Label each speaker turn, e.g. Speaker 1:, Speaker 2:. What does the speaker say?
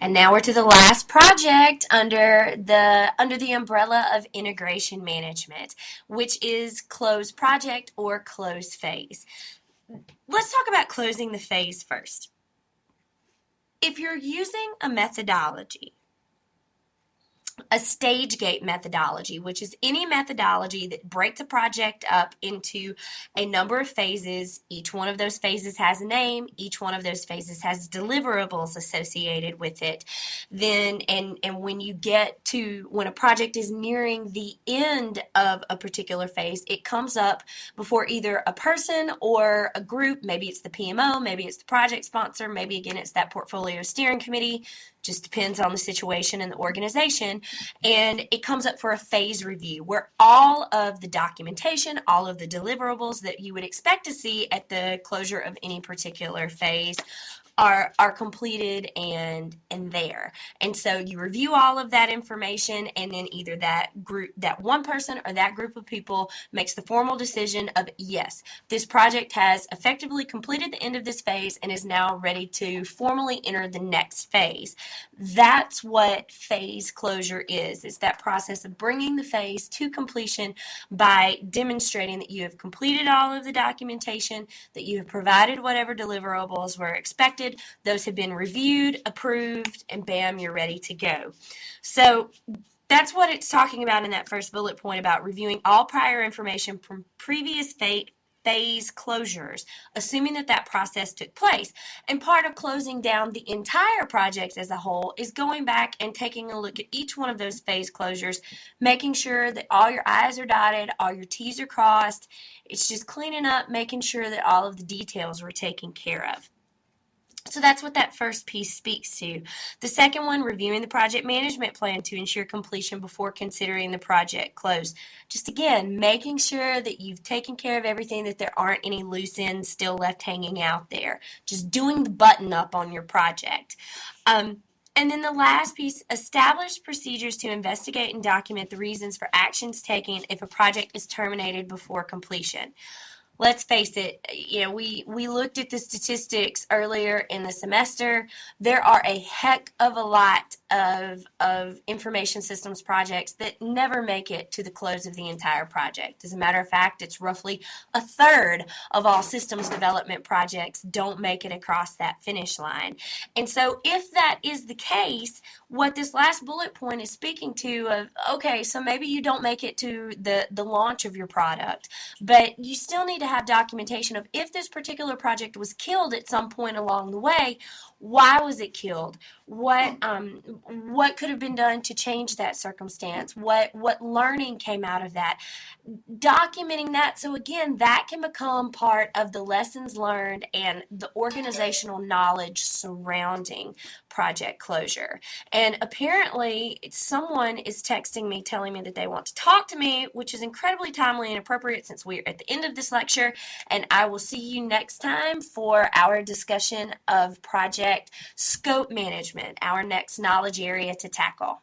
Speaker 1: And now we're to the last project under the umbrella of integration management, which is close project or close phase. Let's talk about closing the phase first. If you're using a methodology, a stage gate methodology, which is any methodology that breaks a project up into a number of phases. Each one of those phases has a name. Each one of those phases has deliverables associated with it. Then, and when you get to, when a project is nearing the end of a particular phase, it comes up before either a person or a group. Maybe it's the PMO, maybe it's the project sponsor, maybe again it's that portfolio steering committee. Just depends on the situation and the organization. And it comes up for a phase review where all of the documentation, all of the deliverables that you would expect to see at the closure of any particular phase are completed and there. And so you review all of that information, and then either that group, that one person or that group of people makes the formal decision of, yes, this project has effectively completed the end of this phase and is now ready to formally enter the next phase. That's what phase closure is. It's that process of bringing the phase to completion by demonstrating that you have completed all of the documentation, that you have provided whatever deliverables were expected, those have been reviewed, approved, and bam, you're ready to go. So that's what it's talking about in that first bullet point about reviewing all prior information from previous phase closures, assuming that that process took place. And part of closing down the entire project as a whole is going back and taking a look at each one of those phase closures, making sure that all your I's are dotted, all your T's are crossed. It's just cleaning up, making sure that all of the details were taken care of. So that's what that first piece speaks to. The second one, reviewing the project management plan to ensure completion before considering the project close. Just again, making sure that you've taken care of everything, that there aren't any loose ends still left hanging out there. Just doing the button up on your project. And then the last piece, establish procedures to investigate and document the reasons for actions taken if a project is terminated before completion. Let's face it, we looked at the statistics earlier in the semester. There are a heck of a lot of information systems projects that never make it to the close of the entire project. As a matter of fact, it's roughly a third of all systems development projects don't make it across that finish line. And so if that is the case, what this last bullet point is speaking to of, okay, so maybe you don't make it to the launch of your product, but you still need to have documentation of if this particular project was killed at some point along the way, why was it killed? What could have been done to change that circumstance? What learning came out of that? Documenting that, so again, that can become part of the lessons learned and the organizational knowledge surrounding project closure. And apparently someone is texting me telling me that they want to talk to me, which is incredibly timely and appropriate since we're at the end of this lecture, and I will see you next time for our discussion of project scope management, our next knowledge area to tackle.